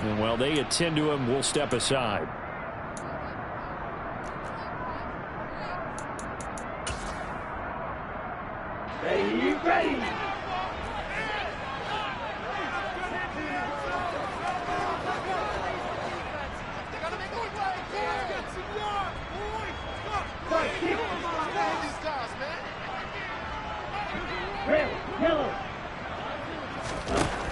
And while they attend to him, we'll step aside. Ready.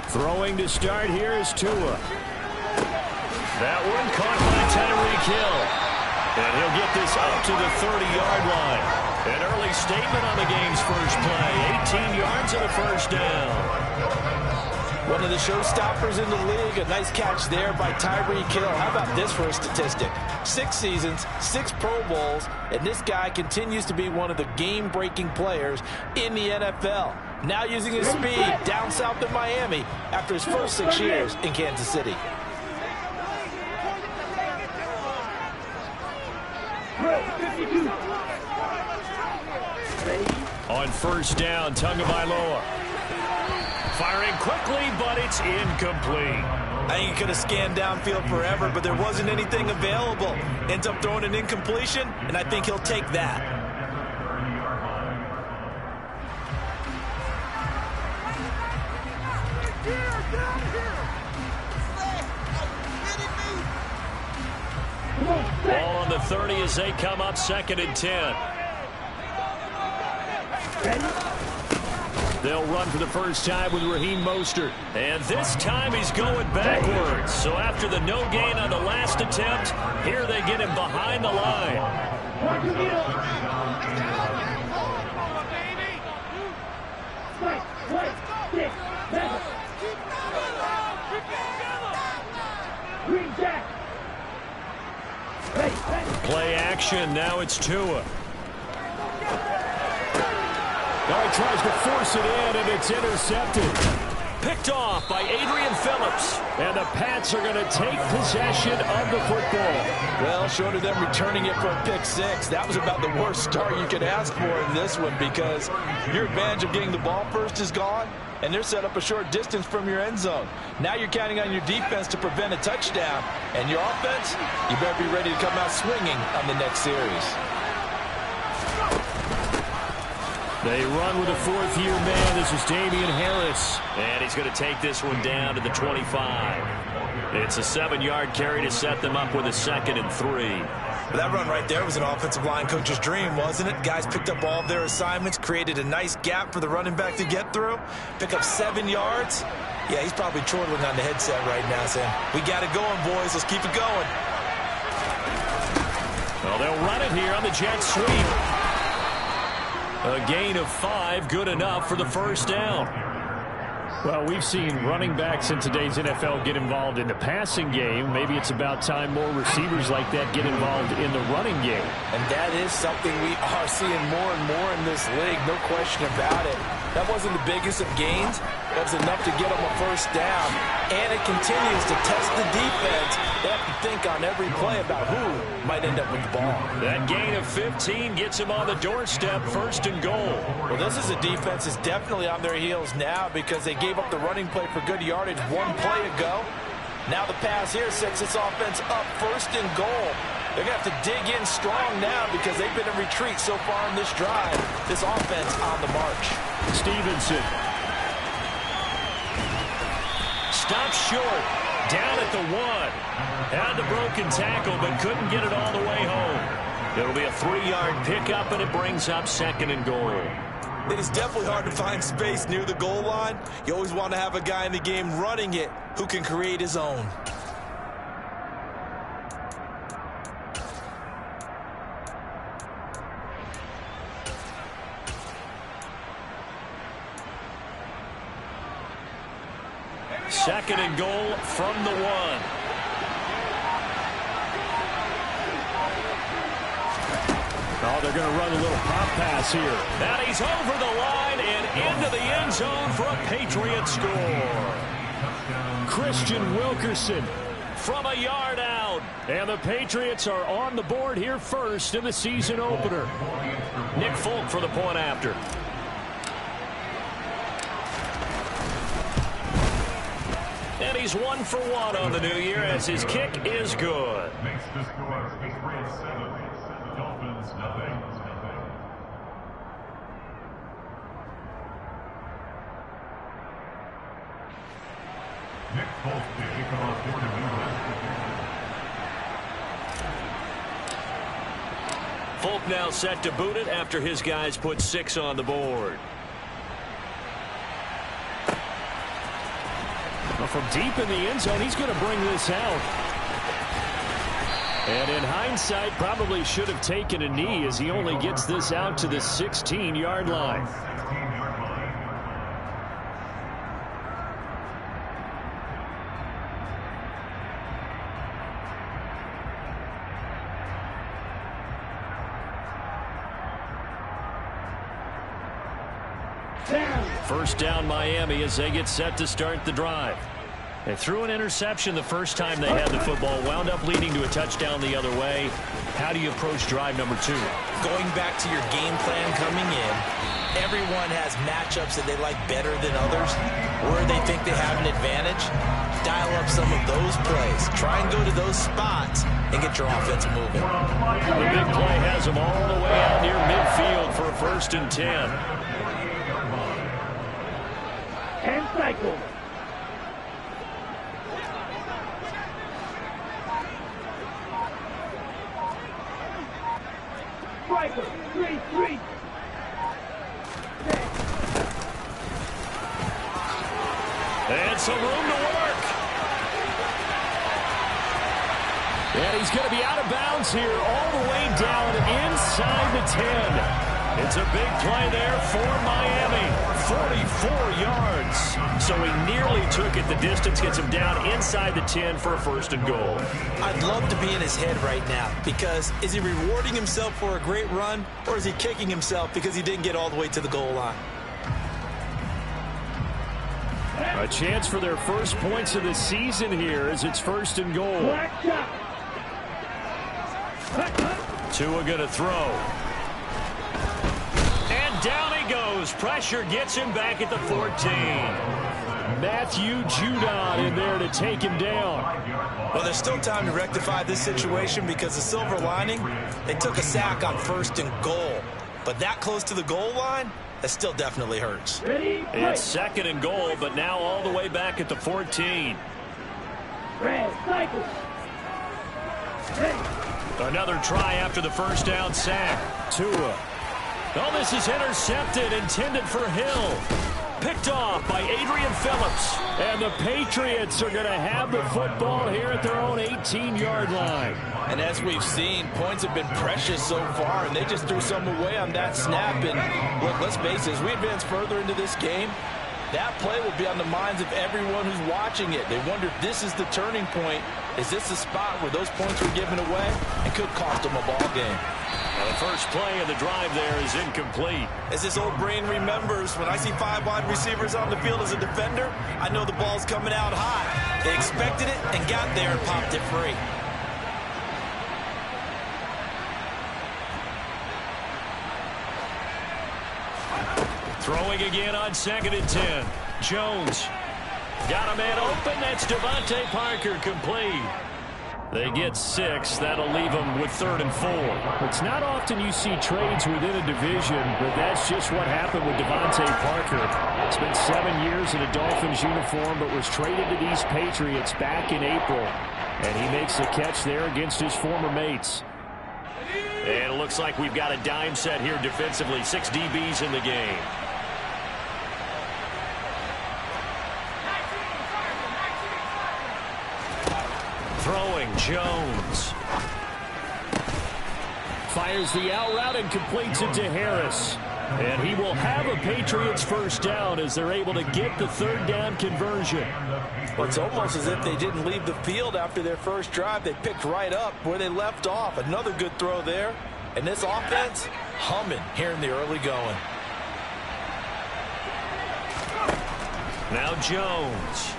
Throwing to start here is Tua. That one caught by Tyreek Hill. And he'll get this up to the 30-yard line. An early statement on the game's first play. 18 yards and a first down. One of the showstoppers in the league. A nice catch there by Tyreek Hill. How about this for a statistic? 6 seasons, 6 Pro Bowls, and this guy continues to be one of the game-breaking players in the NFL. Now using his speed down south of Miami after his first 6 years in Kansas City. On first down, Tagovailoa. Firing quickly, but it's incomplete. I think he could have scanned downfield forever, but there wasn't anything available. Ends up throwing an incompletion, and I think he'll take that. Ball on the 30 as they come up 2nd and 10. They'll run for the first time with Raheem Mostert. And this time he's going backwards. So after the no gain on the last attempt, here they get him behind the line. Play action. Now it's Tua. Now he tries to force it in, and it's intercepted. Picked off by Adrian Phillips. And the Pats are going to take possession of the football. Well, short of them returning it for a pick 6, that was about the worst start you could ask for in this one, because your advantage of getting the ball first is gone, and they're set up a short distance from your end zone. Now you're counting on your defense to prevent a touchdown, and your offense, you better be ready to come out swinging on the next series. They run with a 4th-year man. This is Damian Harris. And he's going to take this one down to the 25. It's a 7-yard carry to set them up with a 2nd and 3. But that run right there was an offensive line coach's dream, wasn't it? Guys picked up all of their assignments, created a nice gap for the running back to get through, pick up 7 yards. Yeah, he's probably chortling on the headset right now saying, we got it going, boys. Let's keep it going. Well, they'll run it here on the jet sweep. A gain of 5, good enough for the first down. Well, we've seen running backs in today's NFL get involved in the passing game. Maybe it's about time more receivers like that get involved in the running game. And that is something we are seeing more and more in this league, no question about it. That wasn't the biggest of gains. That was enough to get them a first down. And it continues to test the defense. They have to think on every play about who might end up with the ball. That gain of 15 gets him on the doorstep, 1st and goal. Well, this is a defense that's definitely on their heels now because they gave up the running play for good yardage 1 play ago. Now the pass here sets this offense up 1st and goal. They're going to have to dig in strong now because they've been in retreat so far in this drive. This offense on the march. Stevenson. Stops short. Down at the 1. Had the broken tackle, but couldn't get it all the way home. It'll be a 3-yard pickup, and it brings up 2nd and goal. It is definitely hard to find space near the goal line. You always want to have a guy in the game running it who can create his own. Second and goal from the 1. Oh, they're going to run a little pop pass here. And he's over the line and into the end zone for a Patriot score. Christian Wilkerson from a yard out. And the Patriots are on the board here first in the season opener. Nick Folk for the point after. And he's 1 for 1 on the new year as his kick is good. Makes the score Patriots 7, Dolphins nothing. Nick Folk to kick off for New England. Folk now set to boot it after his guys put 6 on the board. Well, from deep in the end zone, he's going to bring this out. And in hindsight, probably should have taken a knee as he only gets this out to the 16-yard line. First down Miami as they get set to start the drive. They threw an interception the first time they had the football, wound up leading to a touchdown the other way. How do you approach drive number 2? Going back to your game plan coming in, everyone has matchups that they like better than others, where they think they have an advantage. Dial up some of those plays. Try and go to those spots and get your offense moving. The big play has them all the way out near midfield for a 1st and 10. 10 cycles. Striker, 3-3. And some room to work. And he's going to be out of bounds here all the way down inside the 10. It's a big play there for Miami. 44 yards. So he nearly took it the distance, gets him down inside the 10 for a 1st and goal. I'd love to be in his head right now, because is he rewarding himself for a great run, or is he kicking himself because he didn't get all the way to the goal line? A chance for their first points of the season here as it's 1st and goal. Tua going to throw. And down he goes. Pressure gets him back at the 14. Matthew Judon in there to take him down. Well, there's still time to rectify this situation, because the silver lining, they took a sack on 1st and goal. But that close to the goal line, that still definitely hurts. It's 2nd and goal, but now all the way back at the 14. Another try after the 1st down sack. Tua. Oh, this is intercepted, intended for Hill. Picked off by Adrian Phillips. And the Patriots are going to have the football here at their own 18-yard line. And as we've seen, points have been precious so far, and they just threw some away on that snap. And look, let's face it, as we advance further into this game, that play will be on the minds of everyone who's watching it. They wonder if this is the turning point. Is this the spot where those points were given away? It could cost them a ball game. Well, the first play of the drive there is incomplete. As this old brain remembers, when I see 5 wide receivers on the field as a defender, I know the ball's coming out high. They expected it and got there and popped it free. Throwing again on 2nd and 10. Jones got a man open. That's Devontae Parker, complete. They get 6. That'll leave them with 3rd and 4. It's not often you see trades within a division, but that's just what happened with Devontae Parker. Spent 7 years in a Dolphins uniform, but was traded to these Patriots back in April. And he makes the catch there against his former mates. And it looks like we've got a dime set here defensively. 6 DBs in the game. Throwing, Jones. Fires the out route and completes it to Harris. And he will have a Patriots 1st down as they're able to get the 3rd down conversion. Well, it's almost as if they didn't leave the field after their first drive. They picked right up where they left off. Another good throw there. And this offense, humming here in the early going. Now Jones.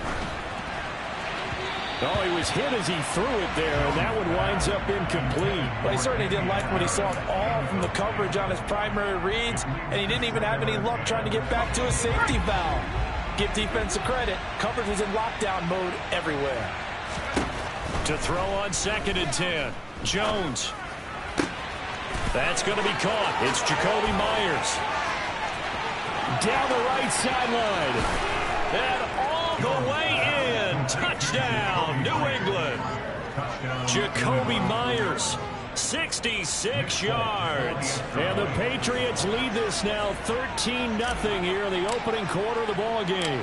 Oh, he was hit as he threw it there, and that one winds up incomplete. But he certainly didn't like what he saw at all from the coverage on his primary reads, and he didn't even have any luck trying to get back to his safety valve. Give defense the credit. Coverage was in lockdown mode everywhere. To throw on 2nd and 10. Jones. That's going to be caught. It's Jacoby Myers. Down the right sideline. And all the way in. Touchdown, New England. Jacoby Myers, 66 yards. And the Patriots lead this now 13-0 here in the opening quarter of the ball game.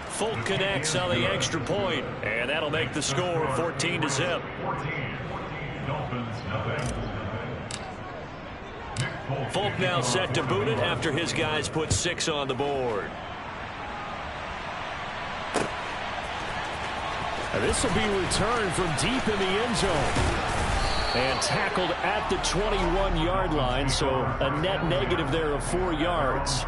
Folk connects on the extra point, and that'll make the score 14-0. Folk now set to boot it after his guys put 6 on the board. And this will be returned from deep in the end zone. And tackled at the 21-yard line, so a net negative there of 4 yards.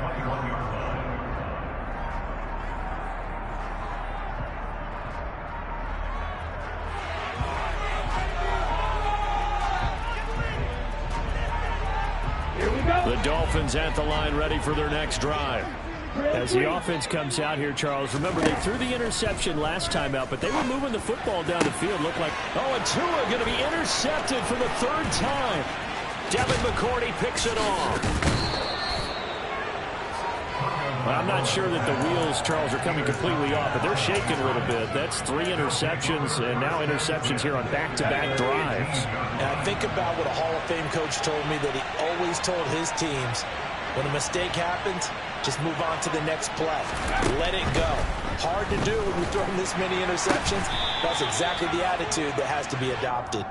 The Dolphins at the line ready for their next drive. As the offense comes out here, Charles, remember they threw the interception last time out, but they were moving the football down the field. Looked like, and Tua going to be intercepted for the 3rd time. Devin McCourty picks it off. Well, I'm not sure that the wheels, Charles, are coming completely off, but they're shaking a little bit. That's 3 interceptions, and now interceptions here on back-to-back drives. And I think about what a Hall of Fame coach told me, that he always told his teams, when a mistake happens, just move on to the next play. Let it go. Hard to do when you're throwing this many interceptions. That's exactly the attitude that has to be adopted.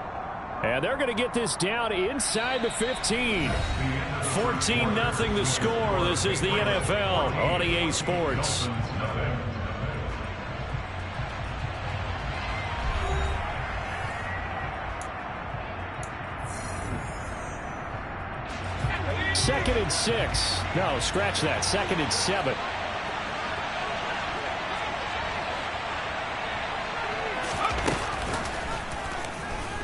And they're going to get this down inside the 15. 14-0 the score. This is the NFL on EA Sports. Second and 6. No, scratch that. 2nd and 7.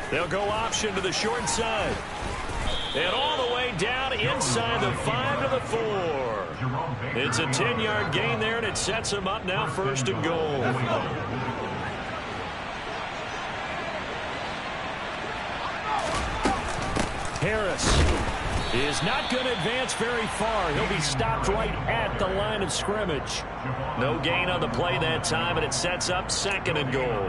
They'll go option to the short side. And all the way down inside the 5 to the 4. It's a 10-yard gain there, and it sets them up now 1st and goal. Harris is not going to advance very far. He'll be stopped right at the line of scrimmage. No gain on the play that time, and it sets up 2nd and goal.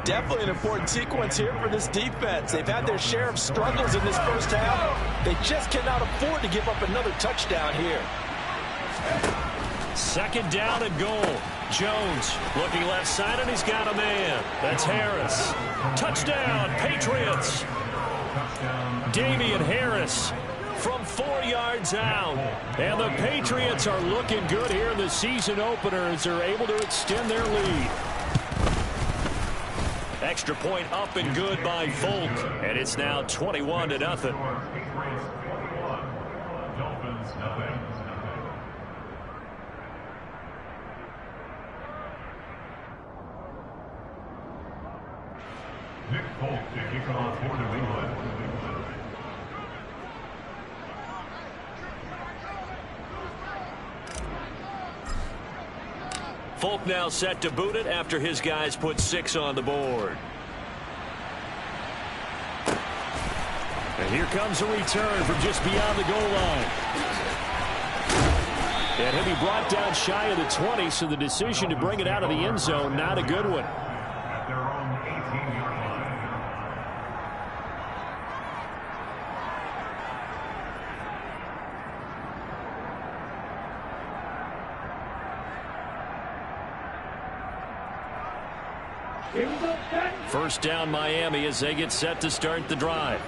Definitely an important sequence here for this defense. They've had their share of struggles in this first half. They just cannot afford to give up another touchdown here. 2nd down and goal. Jones looking left side, and he's got a man. That's Harris. Touchdown, Patriots. Damian Harris from 4 yards out. And the Patriots are looking good here in the season opener as they're able to extend their lead. Extra point up and good by Folk. And it's now 21-0. Nick Folk to kick off for New England. Folk now set to boot it after his guys put 6 on the board. And here comes a return from just beyond the goal line. And he'll be brought down shy of the 20, so the decision to bring it out of the end zone, not a good one. At their own 18-yard line. First down Miami as they get set to start the drive.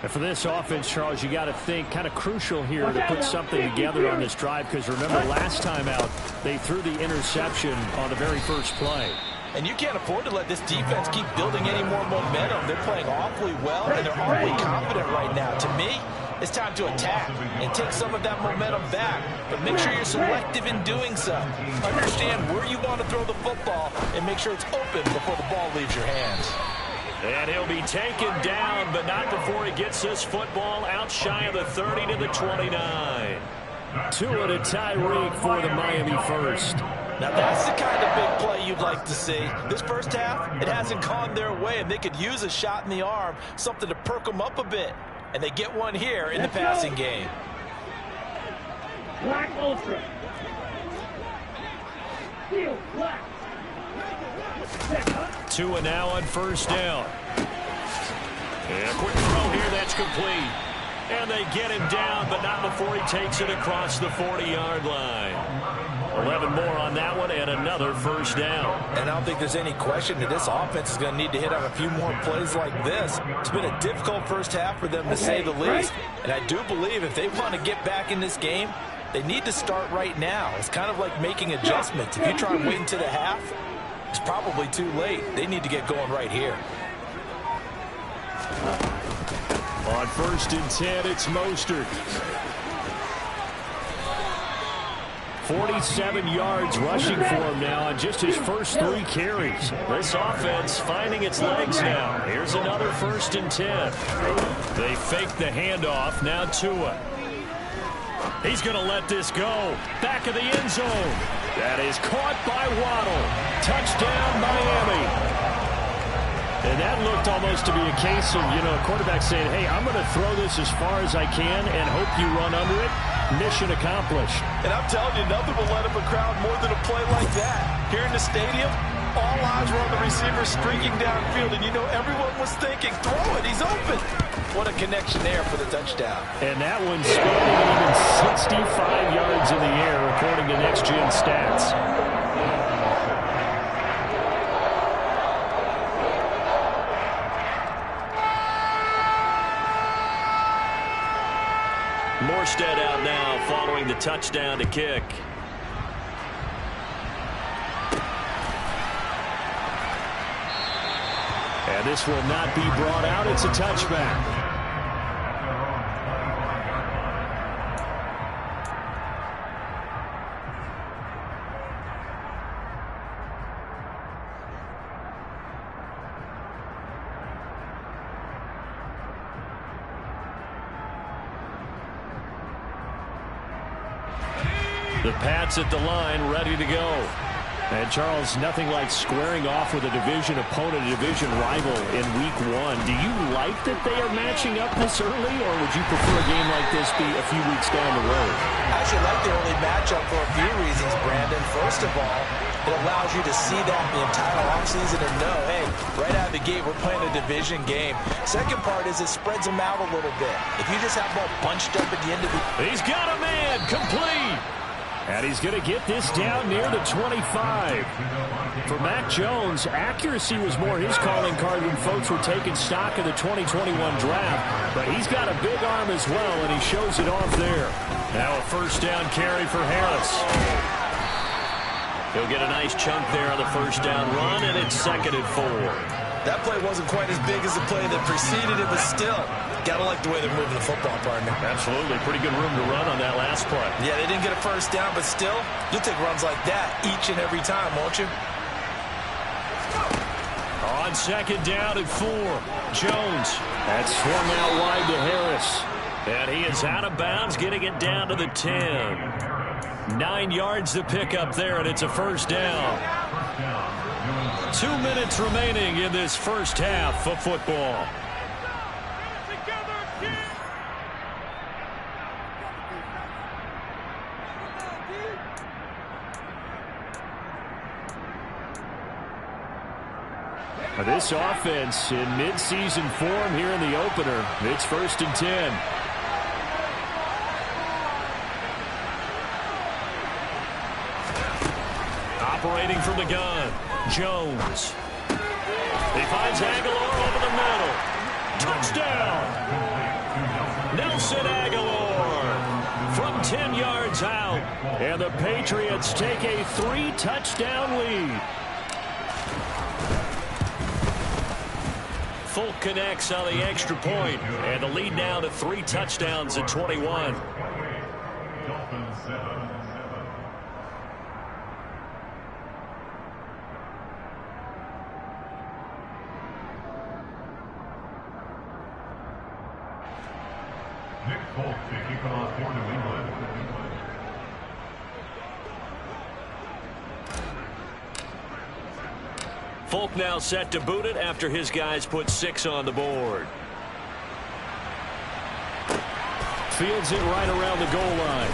And for this offense, Charles, you got to think kind of crucial here to put something together on this drive, because remember last time out they threw the interception on the very first play. And you can't afford to let this defense keep building any more momentum. They're playing awfully well, and they're awfully confident right now. To me, it's time to attack and take some of that momentum back. But make sure you're selective in doing so. Understand where you want to throw the football and make sure it's open before the ball leaves your hands. And he'll be taken down, but not before he gets this football out shy of the 30 to the 29. Tua to Tyreek for the Miami first. Now that's the kind of big play you'd like to see. This first half, it hasn't gone their way, and they could use a shot in the arm, something to perk them up a bit. And they get one here in the passing game. Black Ultra. Field black. Tua now on first down. And a quick throw here, that's complete. And they get him down, but not before he takes it across the 40-yard line. 11 more on that one, and another first down. And I don't think there's any question that this offense is going to need to hit on a few more plays like this. It's been a difficult first half for them, to say the least. And I do believe if they want to get back in this game, they need to start right now. It's kind of like making adjustments. If you try and wait until the half, it's probably too late. They need to get going right here. On first and 10, it's Mostert. 47 yards rushing for him now on just his first 3 carries. This offense finding its legs now. Here's another first and 10. They fake the handoff. Now Tua. He's going to let this go. Back of the end zone. That is caught by Waddle. Touchdown, Miami. And that looked almost to be a case of, a quarterback saying, hey, I'm going to throw this as far as I can and hope you run under it. Mission accomplished. And I'm telling you, nothing will let up a crowd more than a play like that. Here in the stadium, all eyes were on the receiver streaking downfield, and everyone was thinking, throw it, he's open. What a connection there for the touchdown. And that one spanning even 65 yards in the air, according to Next Gen Stats. Morstead out now following the touchdown to kick. And this will not be brought out. It's a touchback. The Pats at the line, ready to go. And, Charles, nothing like squaring off with a division opponent, a division rival in Week 1. Do you like that they are matching up this early, or would you prefer a game like this be a few weeks down the road? I actually like the early matchup for a few reasons, Brandon. First of all, it allows you to see that the entire offseason and know, hey, right out of the gate, we're playing a division game. Second part is it spreads them out a little bit. If you just have them bunched up at the end of the... He's got a man, complete. And he's going to get this down near the 25. For Mac Jones, accuracy was more his calling card when folks were taking stock of the 2021 draft. But he's got a big arm as well, and he shows it off there. Now a first down carry for Harris. He'll get a nice chunk there on the first down run, and it's 2nd and 4. That play wasn't quite as big as the play that preceded it, but still, gotta like the way they're moving the football, partner. Absolutely. Pretty good room to run on that last play. Yeah, they didn't get a first down, but still, you'll take runs like that each and every time, won't you? On 2nd down and 4, Jones. That's swung out wide to Harris. And he is out of bounds, getting it down to the 10. 9 yards to pick up there, and it's a first down. 2 minutes remaining in this first half of football. This offense in midseason form here in the opener. It's 1st and 10. Operating from the gun, Jones. He finds Aguilar over the middle. Touchdown! Nelson Aguilar from 10 yards out. And the Patriots take a 3-touchdown lead. Folk connects on the extra point, and the lead now to 3 touchdowns at 21. Nick Folk taking off for New England. Folk now set to boot it after his guys put 6 on the board. Fields it right around the goal line.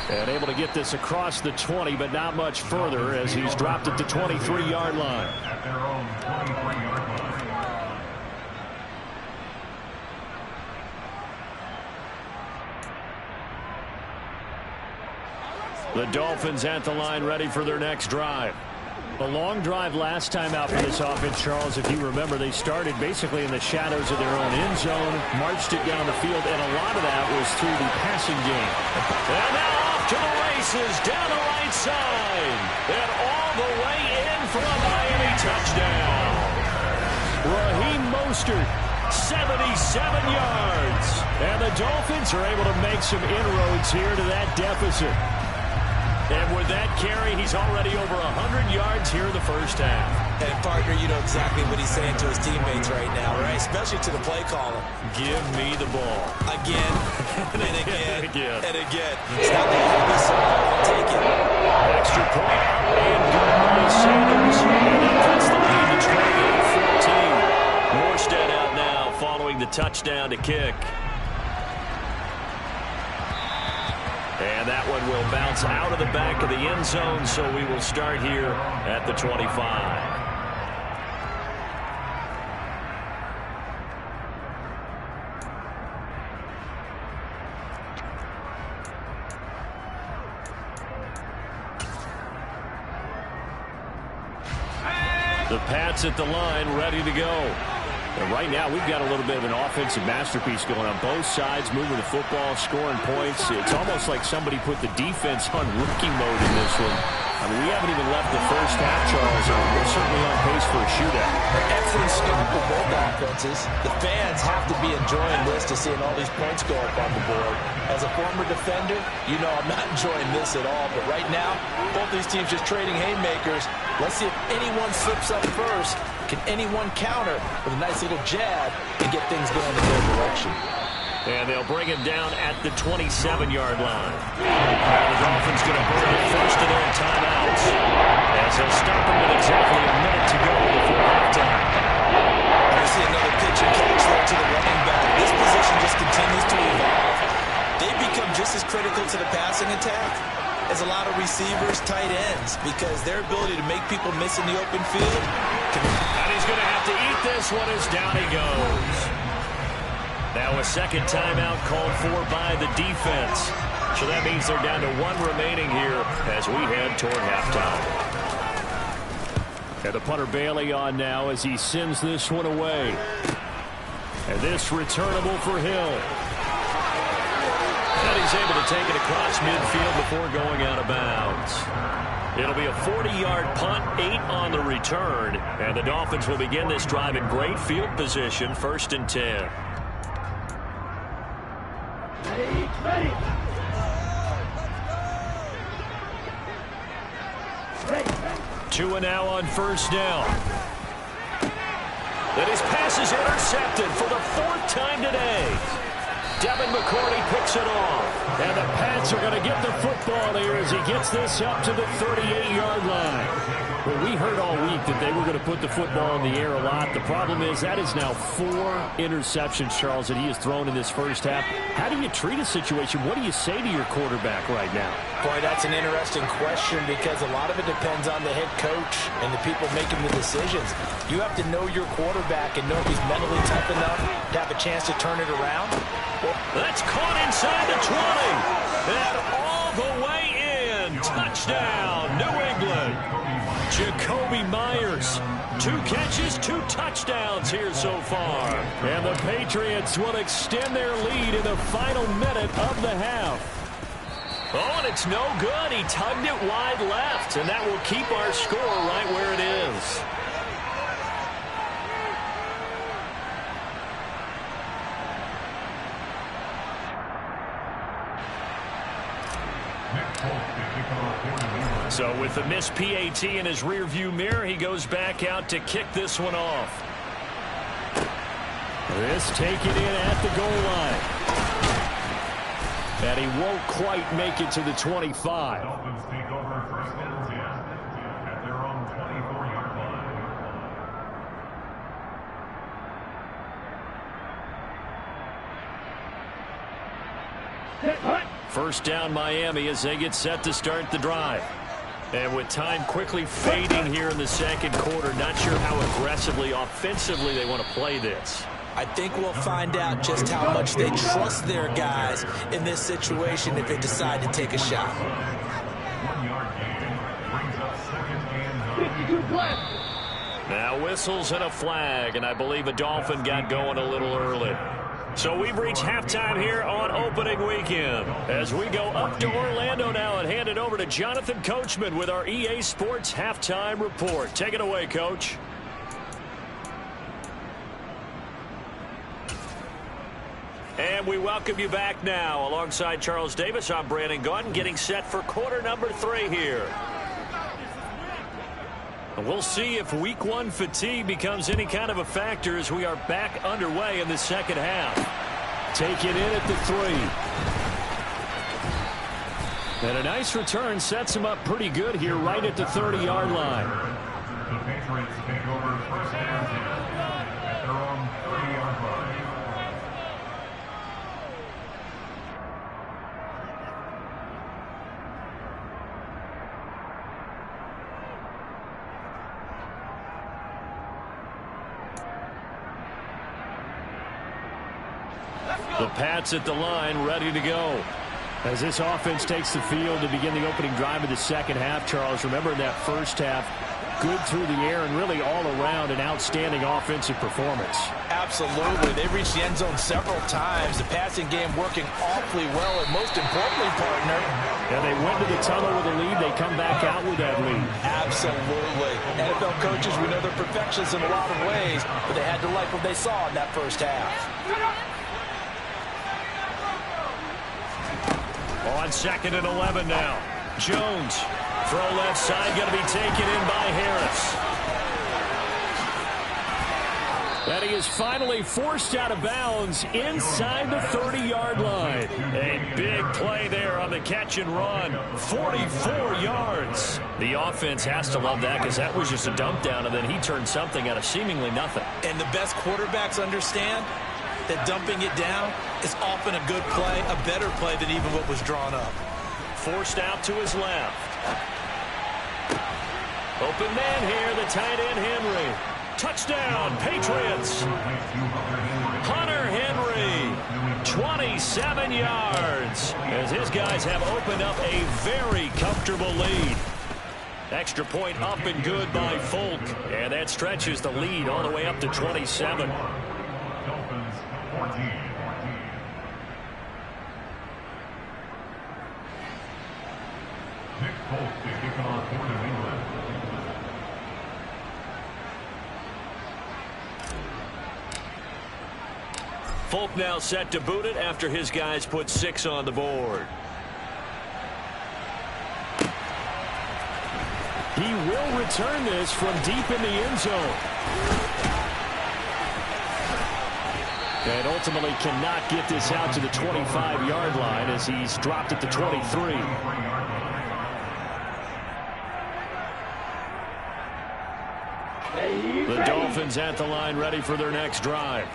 And able to get this across the 20, but not much further as he's dropped it to 23-yard line. At their own 23-yard line. The Dolphins at the line ready for their next drive. A long drive last time out for this offense, Charles. If you remember, they started basically in the shadows of their own end zone, marched it down the field, and a lot of that was through the passing game. And now off to the races, down the right side, and all the way in for a Miami touchdown. Raheem Mostert, 77 yards. And the Dolphins are able to make some inroads here to that deficit. And with that carry, he's already over 100 yards here in the first half. And, partner, you know exactly what he's saying to his teammates right now, right? Especially to the play caller. Give me the ball. Again, and again, again. and again. It's not going to be so I'll take it. Extra point, and good by Sanders. And that puts the lead to 28-14. Morstead out now following the touchdown to kick. And that one will bounce out of the back of the end zone, so we will start here at the 25. The Pats at the line, ready to go. And right now, we've got a little bit of an offensive masterpiece going on both sides, moving the football, scoring points. It's almost like somebody put the defense on rookie mode in this one. I mean, we haven't even left the first half, Charles, and we're certainly on pace for a shootout. Excellent start for both offenses. The fans have to be enjoying this to seeing all these points go up on the board. As a former defender, you know I'm not enjoying this at all. But right now, both these teams just trading haymakers. Let's see if anyone slips up first. Can anyone counter with a nice little jab and get things going in their direction? And they'll bring him down at the 27-yard line. Now the Dolphins going to burn it first of their timeouts, as they'll stop him with exactly a minute to go before halftime. I see another pitch and catch there to the running back. This position just continues to evolve. They become just as critical to the passing attack as a lot of receivers, tight ends, because their ability to make people miss in the open field. And he's going to have to eat this one as down he goes. Now a second timeout called for by the defense. So that means they're down to 1 remaining here as we head toward halftime. And the punter Bailey on now as he sends this one away. And this returnable for Hill. And he's able to take it across midfield before going out of bounds. It'll be a 40-yard punt, 8 on the return. And the Dolphins will begin this drive in great field position, 1st and 10. Ready. 2 and now on first down. And his pass is intercepted for the 4th time today. Devin McCourty picks it off. And the Pats are going to get the football here as he gets this up to the 38-yard line. Well, we heard all week that they were going to put the football in the air a lot. The problem is that is now 4 interceptions, Charles, that he has thrown in this first half. How do you treat a situation? What do you say to your quarterback right now? Boy, that's an interesting question because a lot of it depends on the head coach and the people making the decisions. You have to know your quarterback and know if he's mentally tough enough to have a chance to turn it around. That's caught inside the 20. And all the way in. Touchdown, New England. Jacoby Myers. 2 catches, 2 touchdowns here so far. And the Patriots will extend their lead in the final minute of the half. Oh, and it's no good. He tugged it wide left, and that will keep our score right where it is. So with the missed PAT in his rearview mirror, he goes back out to kick this one off. This taken in at the goal line. And he won't quite make it to the 25. Dolphins take over 1st and 10 at their own First down Miami as they get set to start the drive. And with time quickly fading here in the second quarter, not sure how aggressively, offensively they want to play this. I think we'll find out just how much they trust their guys in this situation if they decide to take a shot. 1 yard gain brings up second and 9. Now whistles and a flag, and I believe a Dolphin got going a little early. So we've reached halftime here on opening weekend. As we go up to Orlando now and hand it over to Jonathan Coachman with our EA Sports Halftime Report. Take it away, Coach. And we welcome you back now. Alongside Charles Davis, I'm Brandon Gaudin, getting set for quarter number 3 here. And we'll see if week 1 fatigue becomes any kind of a factor as we are back underway in the second half. Take it in at the 3. And a nice return sets him up pretty good here right at the 30-yard line. The Patriots take over first and 10 at their own 30-yard line. The Pats at the line, ready to go. As this offense takes the field to begin the opening drive of the second half, Charles, remember in that first half, good through the air and really all around an outstanding offensive performance. Absolutely. They reached the end zone several times. The passing game working awfully well, and most importantly, partner, Yeah, they went to the tunnel with a lead. They come back out with that lead. absolutely. NFL coaches, we know they're perfectionists in a lot of ways, but they had to like what they saw in that first half. On second and 11 now. Jones, throw left side, going to be taken in by Harris. And he is finally forced out of bounds inside the 30-yard line. A big play there on the catch and run. 44 yards. The offense has to love that because that was just a dump down, and then he turned something out of seemingly nothing. And the best quarterbacks understand that dumping it down is often a good play, a better play than even what was drawn up. Forced out to his left. Open man here, the tight end Henry. Touchdown, Patriots. Hunter Henry, 27 yards, as his guys have opened up a very comfortable lead. Extra point up and good by Folk, and that stretches the lead all the way up to 27. Dolphins 14. Nick Folk to kick off for New England. Folk now set to boot it after his guys put 6 on the board. He will return this from deep in the end zone. And ultimately cannot get this out to the 25-yard line as he's dropped at the 23. The Dolphins at the line ready for their next drive.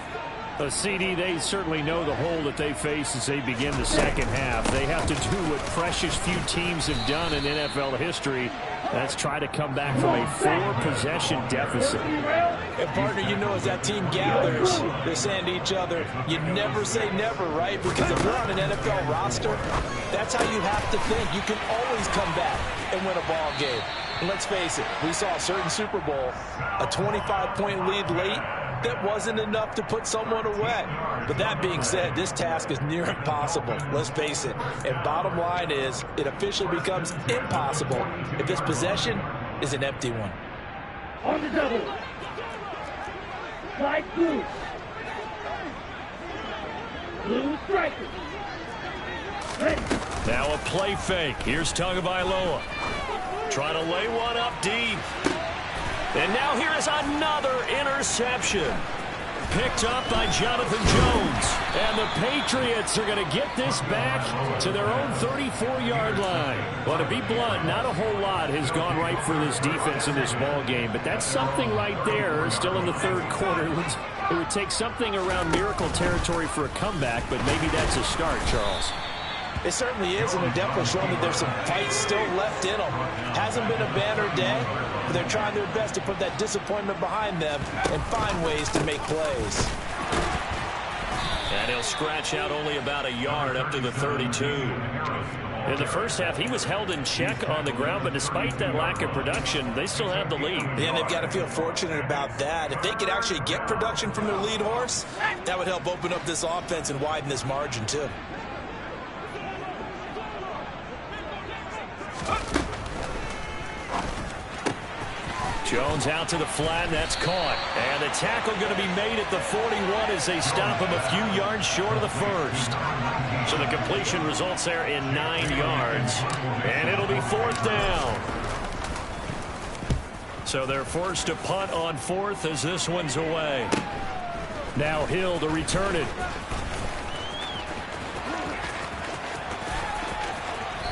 A CD, they certainly know the hole that they face as they begin the second half. They have to do what precious few teams have done in NFL history. That's try to come back from a 4-possession deficit. And partner, you know, as that team gathers, they're saying to each other, you never say never, right? Because if you're on an NFL roster, that's how you have to think. You can always come back and win a ball game. And let's face it, we saw a certain Super Bowl, a 25-point lead late, that wasn't enough to put someone away. But that being said, this task is near impossible. Let's face it. And bottom line is, it officially becomes impossible if this possession is an empty one. On the double. Slide blue. Blue striker. Ready. Now a play fake. Here's Tagovailoa. Trying to lay one up deep. And now here is another interception. Picked up by Jonathan Jones. And the Patriots are going to get this back to their own 34-yard line. Well, to be blunt, not a whole lot has gone right for this defense in this ball game. But that's something right there still in the third quarter. It would take something around miracle territory for a comeback, but maybe that's a start, Charles. It certainly is, and they're definitely showing that there's some fight still left in them. Hasn't been a banner day, but they're trying their best to put that disappointment behind them and find ways to make plays. And he'll scratch out only about a yard up to the 32. In the first half, he was held in check on the ground, but despite that lack of production, they still have the lead. And they've got to feel fortunate about that. If they could actually get production from their lead horse, that would help open up this offense and widen this margin, too. Jones out to the flat, and that's caught. And the tackle going to be made at the 41 as they stop him a few yards short of the first. So the completion results there in 9 yards. And it'll be 4th down. So they're forced to punt on 4th as this one's away. Now Hill to return it.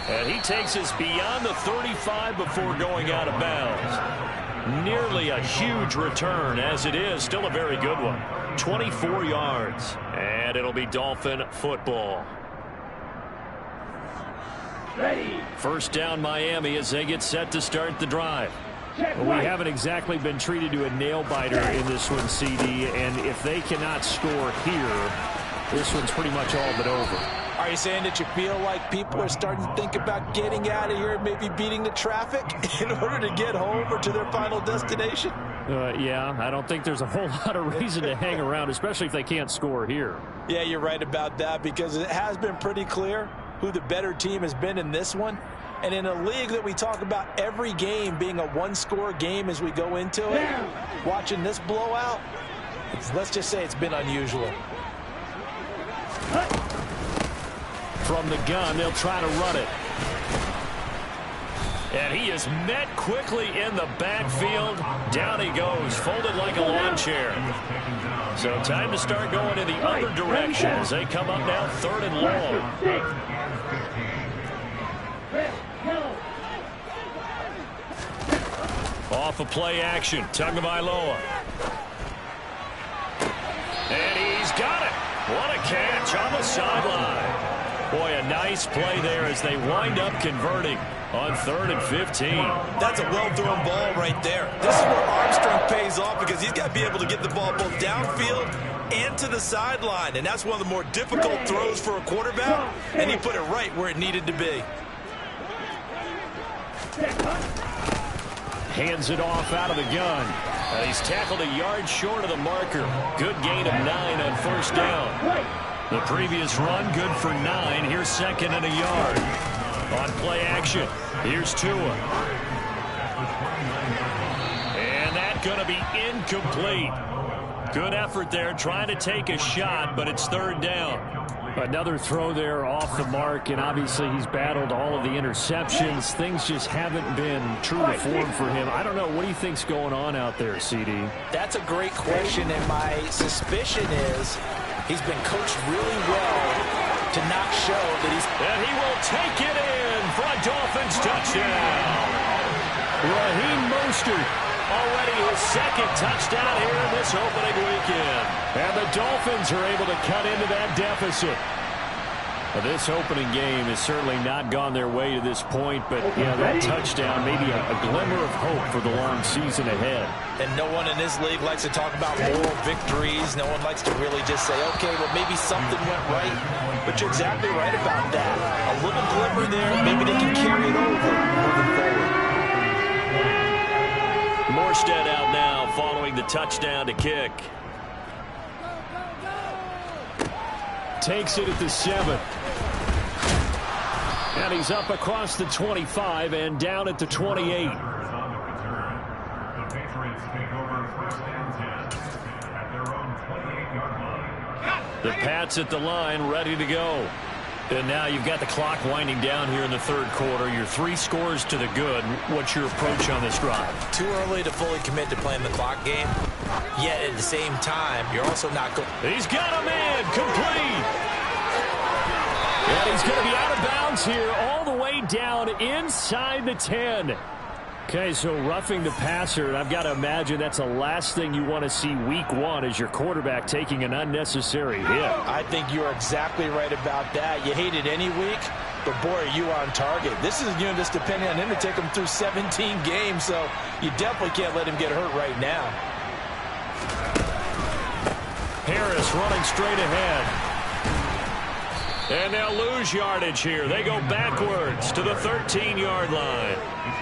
And he takes us beyond the 35 before going out of bounds. Nearly a huge return as it is. Still a very good one. 24 yards. And it'll be Dolphin football. Ready. First down Miami as they get set to start the drive. Well, we haven't exactly been treated to a nail-biter in this one, CD. And if they cannot score here, this one's pretty much all but over. Are you saying that you feel like people are starting to think about getting out of here and maybe beating the traffic in order to get home or to their final destination? Yeah, I don't think there's a whole lot of reason to hang around, especially if they can't score here. Yeah, you're right about that, because it has been pretty clear who the better team has been in this one. And in a league that we talk about every game being a one-score game as we go into it, watching this blowout, let's just say it's been unusual. From the gun, they'll try to run it. And he is met quickly in the backfield. Down he goes, folded like a lawn chair. So time to start going in the other direction as they come up now 3rd and long. Off of play action, Tagovailoa. And he's got it. What a catch on the sideline. Boy, a nice play there as they wind up converting on 3rd and 15. That's a well-thrown ball right there. This is where arm strength pays off, because he's got to be able to get the ball both downfield and to the sideline. And that's one of the more difficult throws for a quarterback. And he put it right where it needed to be. Hands it off out of the gun. He's tackled a yard short of the marker. Good gain of 9 on 1st down. The previous run, good for 9. Here's 2nd and a yard. On play action, here's Tua. And that's going to be incomplete. Good effort there, trying to take a shot, but it's 3rd down. Another throw there off the mark, and obviously he's battled all of the interceptions. Things just haven't been true to form for him. I don't know. What do you think's going on out there, CD? That's a great question, and my suspicion is he's been coached really well to not show that he's... And he will take it in for a Dolphins touchdown. Raheem Mostert, already his 2nd touchdown here in this opening weekend. And the Dolphins are able to cut into that deficit. Well, this opening game has certainly not gone their way to this point, but yeah, that touchdown, maybe a glimmer of hope for the long season ahead. And no one in this league likes to talk about moral victories. No one likes to really just say, okay, well, maybe something went right. But you're exactly right about that. A little glimmer there, maybe they can carry it over moving forward. Morstead out now following the touchdown to kick. Takes it at the 7. And he's up across the 25 and down at the 28. The Pats at the line, ready to go. And now you've got the clock winding down here in the 3rd quarter. You're 3 scores to the good. What's your approach on this drive? Too early to fully commit to playing the clock game. Yet at the same time, you're also not going... He's got a man complete. And he's going to be out of bounds here all the way down inside the 10. Okay, so roughing the passer, and I've got to imagine that's the last thing you want to see week one as your quarterback taking an unnecessary hit. I think you're exactly right about that. You hate it any week, but boy, are you on target. This is that's depending on him to take him through 17 games, so you definitely can't let him get hurt right now. Harris running straight ahead. And they'll lose yardage here. They go backwards to the 13-yard line.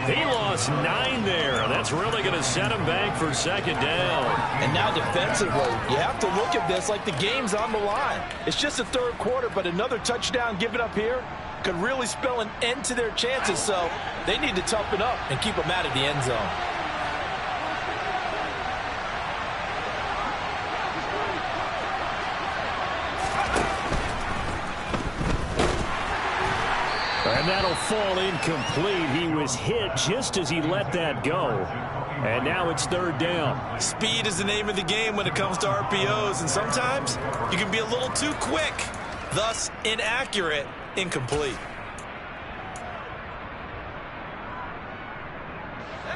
He lost 9 there. That's really going to set him back for second down. And now defensively, you have to look at this like the game's on the line. It's just the third quarter, but another touchdown given up here could really spell an end to their chances. So they need to toughen up and keep them out of the end zone. And that'll fall incomplete. He was hit just as he let that go. And now it's third down. Speed is the name of the game when it comes to RPOs. And sometimes you can be a little too quick. Thus, inaccurate, incomplete.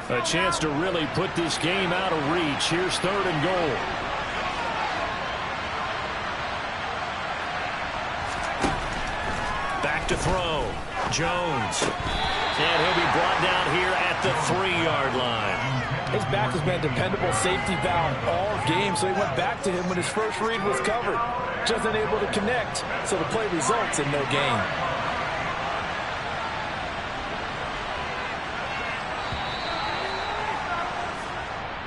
A chance to really put this game out of reach. Here's third and goal. Back to throw. Jones. And he'll be brought down here at the 3-yard line. His back has been a dependable safety valve all game, so he went back to him when his first read was covered. Just unable to connect, so the play results in no gain.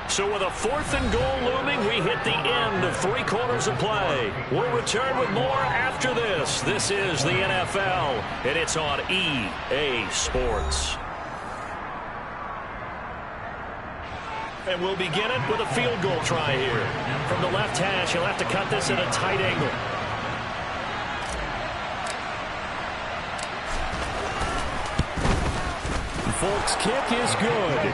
So with a 4th and goal looming, we hit the end of 3 quarters of play. We'll return with more after this. This is the NFL, and it's on EA Sports. And we'll begin it with a field goal try here. From the left hash, he'll have to cut this at a tight angle. Folk's kick is good.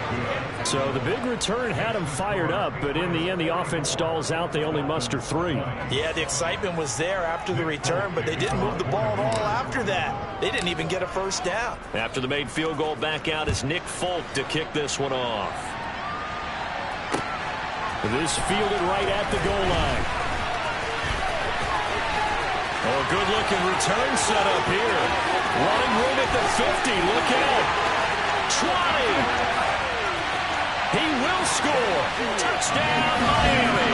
So the big return had him fired up, but in the end, the offense stalls out. They only muster 3. Yeah, the excitement was there after the return, but they didn't move the ball at all after that. They didn't even get a first down. After the made field goal, back out is Nick Folk to kick this one off. This fielded right at the goal line. Oh, good-looking return set up here. Running room at the 50. Look out. 20. He will score. Touchdown, Miami.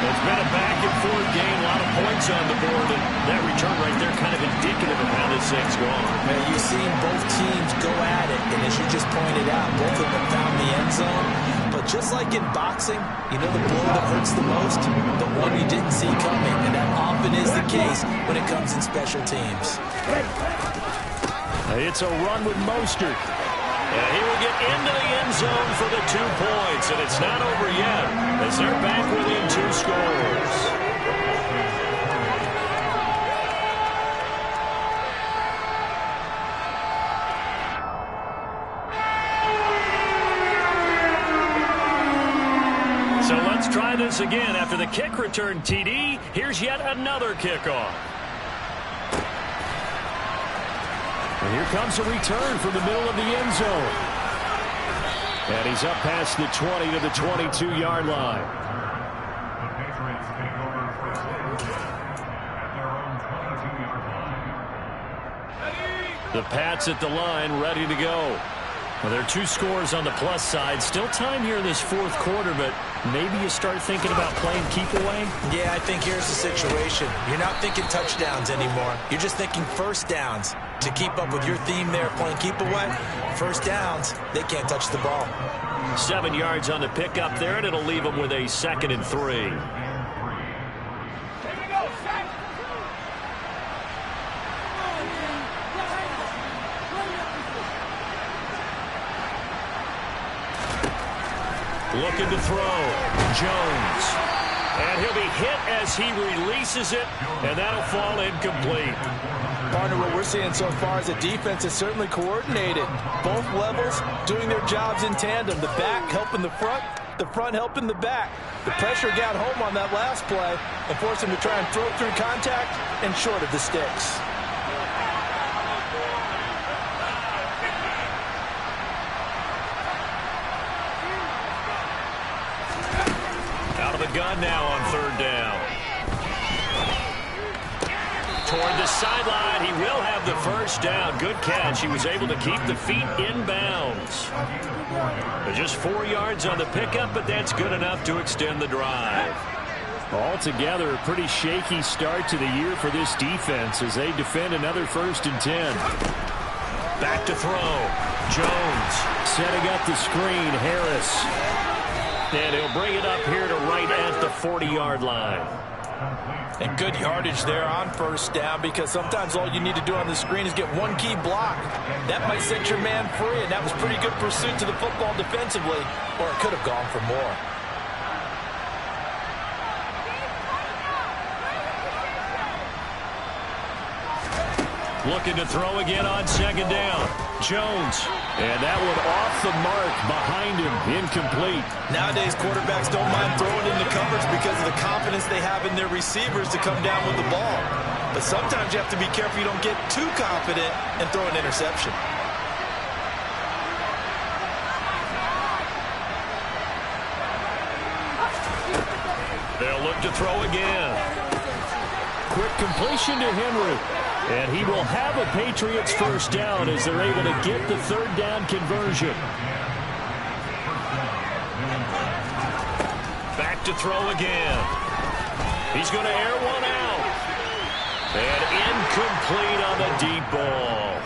It's been a back-and-forth game. A lot of points on the board. And that return right there kind of indicative of how this thing's gone. Man, you've seen both teams go at it. And as you just pointed out, both of them found the end zone. But just like in boxing, you know the blow that hurts the most? The one you didn't see coming. And that often is the case when it comes in special teams. It's a run with Mostert. And he will get into the end zone for the 2 points. And it's not over yet as they're back within 2 scores. So let's try this again. After the kick return TD, here's yet another kickoff. And here comes a return from the middle of the end zone. And he's up past the 20 to the 22-yard line. The Patriots take over first at their own 22-yard line. The Pats at the line, ready to go. Well, there are 2 scores on the plus side. Still time here in this 4th quarter, but maybe you start thinking about playing keep away? Yeah, I think here's the situation. You're not thinking touchdowns anymore. You're just thinking first downs. To keep up with your theme there, playing keep away, first downs, they can't touch the ball. 7 yards on the pickup there, and it'll leave them with a 2nd and 3. Looking to throw. Jones. And he'll be hit as he releases it, and that'll fall incomplete. Partner, what we're seeing so far is the defense is certainly coordinated. Both levels doing their jobs in tandem. The back helping the front helping the back. The pressure got home on that last play and forced him to try and throw through contact and short of the sticks. gun now on third down. Toward the sideline, he will have the first down. Good catch. He was able to keep the feet in bounds. Just 4 yards on the pickup, but that's good enough to extend the drive. Altogether, a pretty shaky start to the year for this defense as they defend another 1st and 10. Back to throw. Jones. Setting up the screen, Harris. And he'll bring it up here to right at the 40-yard line. And good yardage there on first down, because sometimes all you need to do on the screen is get one key block. That might set your man free, and that was pretty good pursuit to the football defensively, or it could have gone for more. Looking to throw again on second down. Jones. And that one off the mark behind him. Incomplete. Nowadays, quarterbacks don't mind throwing into coverage because of the confidence they have in their receivers to come down with the ball. But sometimes you have to be careful you don't get too confident and throw an interception. They'll look to throw again. Quick completion to Henry. And he will have a Patriots first down as they're able to get the third down conversion. Back to throw again. He's going to air one out. And incomplete on the deep ball.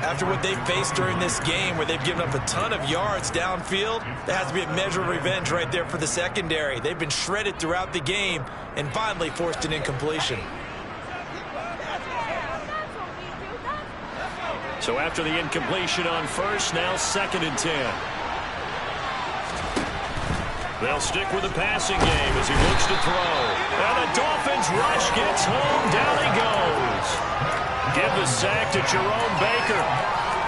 After what they've faced during this game, where they've given up a ton of yards downfield, there has to be a measure of revenge right there for the secondary. They've been shredded throughout the game and finally forced an incompletion. So after the incompletion on first, now 2nd and 10. They'll stick with the passing game as he looks to throw. And the Dolphins rush gets home. Down he goes. Give the sack to Jerome Baker.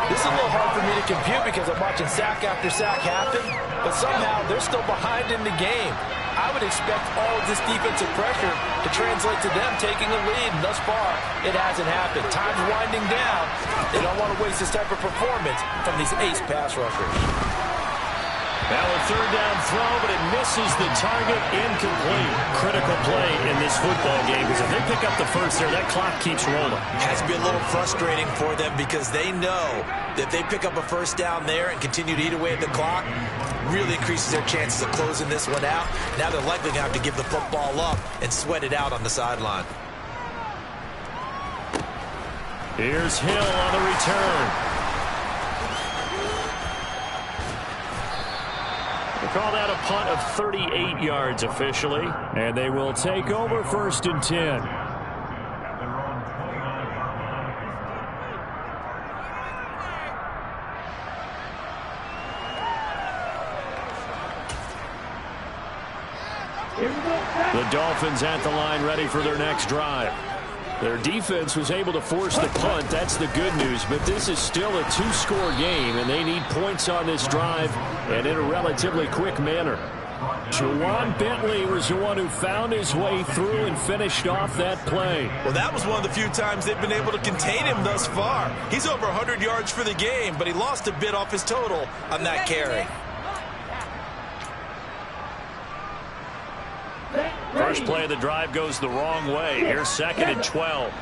This is a little hard for me to compute because I'm watching sack after sack happen, but somehow they're still behind in the game. I would expect all of this defensive pressure to translate to them taking a lead, and thus far, it hasn't happened. Time's winding down. They don't want to waste this type of performance from these ace pass rushers. Now a third down throw, but it misses the target. Incomplete. Critical play in this football game, because if they pick up the first there, that clock keeps rolling. Has to be a little frustrating for them because they know that if they pick up a first down there and continue to eat away at the clock, really increases their chances of closing this one out. Now they're likely going to have to give the football up and sweat it out on the sideline. Here's Hill on the return. They call that a punt of 38 yards officially. And they will take over 1st and 10. The Dolphins at the line, ready for their next drive. Their defense was able to force the punt. That's the good news. But this is still a 2-score game, and they need points on this drive and in a relatively quick manner. Jawan Bentley was the one who found his way through and finished off that play. Well, that was one of the few times they've been able to contain him thus far. He's over 100 yards for the game, but he lost a bit off his total on that carry. First play of the drive goes the wrong way. Here's 2nd and 12.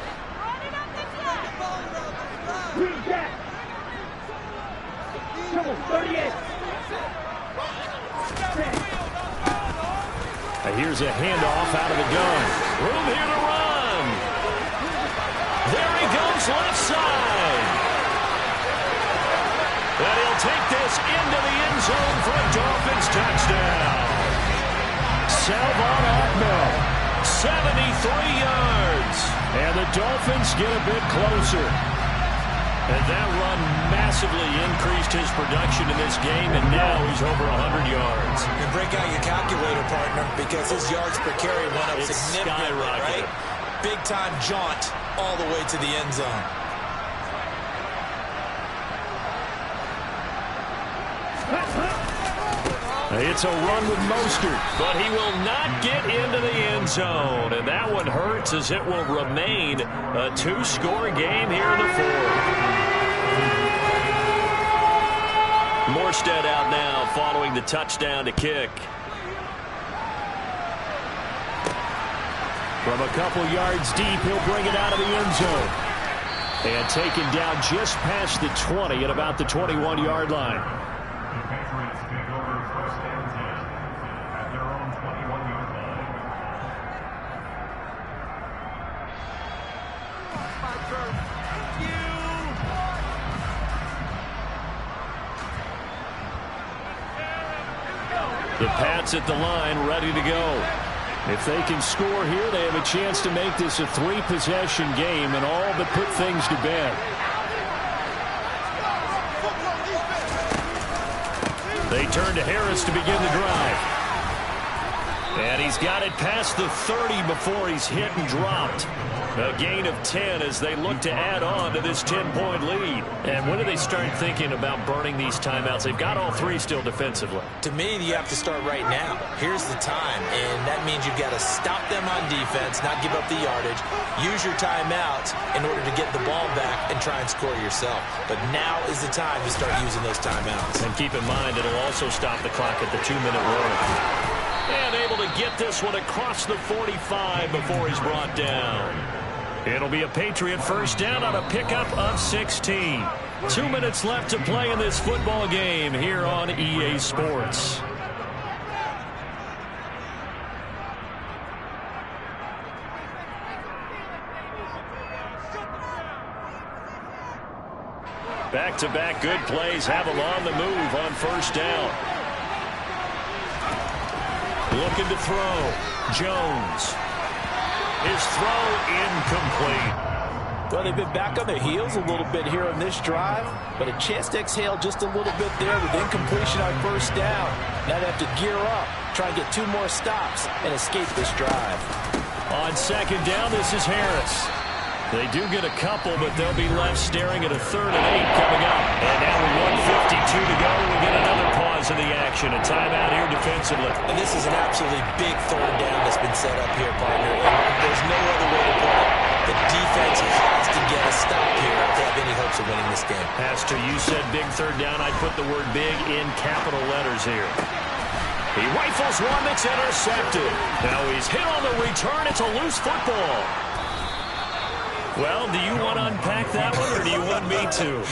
Here's a handoff out of the gun. Room here to run. There he goes, left side. And he'll take this into the end zone for a Dolphins touchdown. Salvon Ahmed, 73 yards. And the Dolphins get a bit closer. And that run massively increased his production in this game, and now he's over 100 yards. And break out your calculator, partner, because his yards per carry went up It's significantly, right? Big-time jaunt all the way to the end zone. It's a run with Mostert. But he will not get into the end zone. And that one hurts as it will remain a 2-score game here in the 4th. Morstead out now following the touchdown to kick. From a couple yards deep, he'll bring it out of the end zone. And taken down just past the 20 at about the 21-yard line. The Patriots take over first and 10 at their own 21-yard line. The Pats at the line, ready to go. If they can score here, they have a chance to make this a three-possession game and all but put things to bed. They turn to Harris to begin the drive. And he's got it past the 30 before he's hit and dropped. A gain of 10 as they look to add on to this 10-point lead. And when do they start thinking about burning these timeouts? They've got all three still defensively. To me, you have to start right now. Here's the time, and that means you've got to stop them on defense, not give up the yardage. Use your timeouts in order to get the ball back and try and score yourself. But now is the time to start using those timeouts. And keep in mind, it'll also stop the clock at the 2-minute warning. And able to get this one across the 45 before he's brought down. It'll be a Patriot first down on a pickup of 16. 2 minutes left to play in this football game here on EA Sports. Back-to-back good plays have them on the move on first down. Looking to throw. Jones. His throw incomplete. Well, they've been back on their heels a little bit here on this drive, but a chance to exhale just a little bit there with incompletion on first down. Now they have to gear up, try and get 2 more stops, and escape this drive. On second down, this is Harris. They do get a couple, but they'll be left staring at a 3rd and 8 coming up. And now with 1:52 to go, we get another pause in the action. A timeout here defensively. And this is an absolutely big 3rd down that's been set up here, partner. And there's no other way to put it. The defense has to get a stop here if they have any hopes of winning this game. Pastor, you said big 3rd down. I'd put the word big in capital letters here. He rifles one that's intercepted. Now he's hit on the return. It's a loose football. Well, do you want to unpack that one, or do you want me to?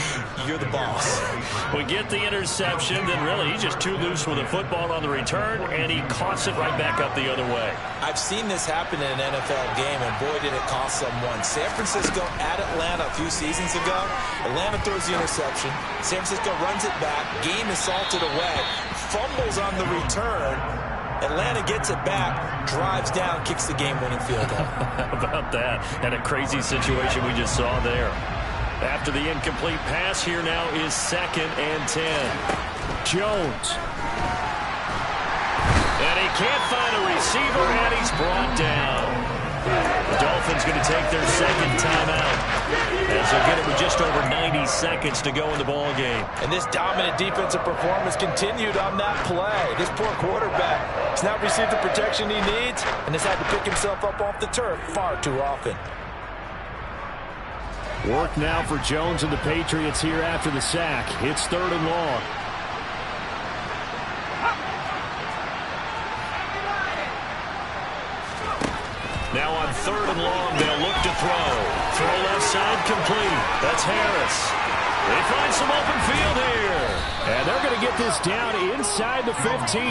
You're the boss. We get the interception, then really he's just too loose with the football on the return, and he coughs it right back up the other way. I've seen this happen in an NFL game, and boy, did it cost someone. San Francisco at Atlanta a few seasons ago. Atlanta throws the interception. San Francisco runs it back. Game is salted away. Fumbles on the return. Atlanta gets it back, drives down, kicks the game-winning field goal. How about that? And a crazy situation we just saw there. After the incomplete pass, here now is 2nd and 10. Jones. And he can't find a receiver, and he's brought down. The Dolphins going to take their 2nd timeout as they'll get it with just over 90 seconds to go in the ball game. And this dominant defensive performance continued on that play. This poor quarterback has not received the protection he needs and has had to pick himself up off the turf far too often. Work now for Jones and the Patriots here after the sack. It's 3rd and long. Now on 3rd and long, they'll look to throw. Throw left side complete. That's Harris. They find some open field here. And they're going to get this down inside the 15.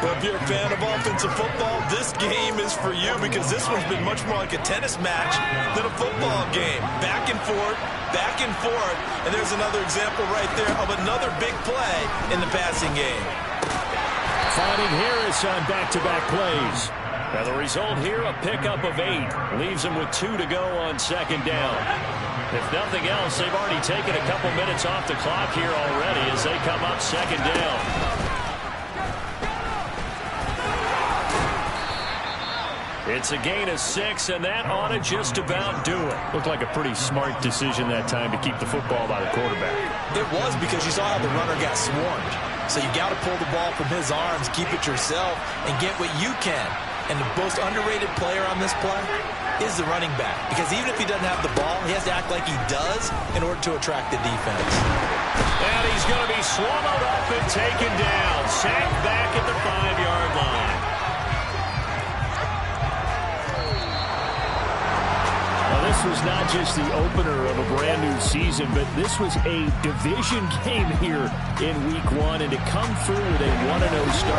Well, if you're a fan of offensive football, this game is for you because this one's been much more like a tennis match than a football game. Back and forth, and there's another example right there of another big play in the passing game. Finding Harris on back-to-back plays. Now the result here, a pickup of 8. Leaves them with 2 to go on 2nd down. If nothing else, they've already taken a couple minutes off the clock here already as they come up 2nd down. It's a gain of 6, and that ought to just about do it. Looked like a pretty smart decision that time to keep the football by the quarterback. It was because you saw how the runner got swarmed. So you got to pull the ball from his arms, keep it yourself, and get what you can. And the most underrated player on this play is the running back. Because even if he doesn't have the ball, he has to act like he does in order to attract the defense. And he's going to be swallowed up and taken down. Sacked back at the 5-yard line. this was not just the opener of a brand new season, but this was a division game here in week 1, and to come through with a 1-0 start.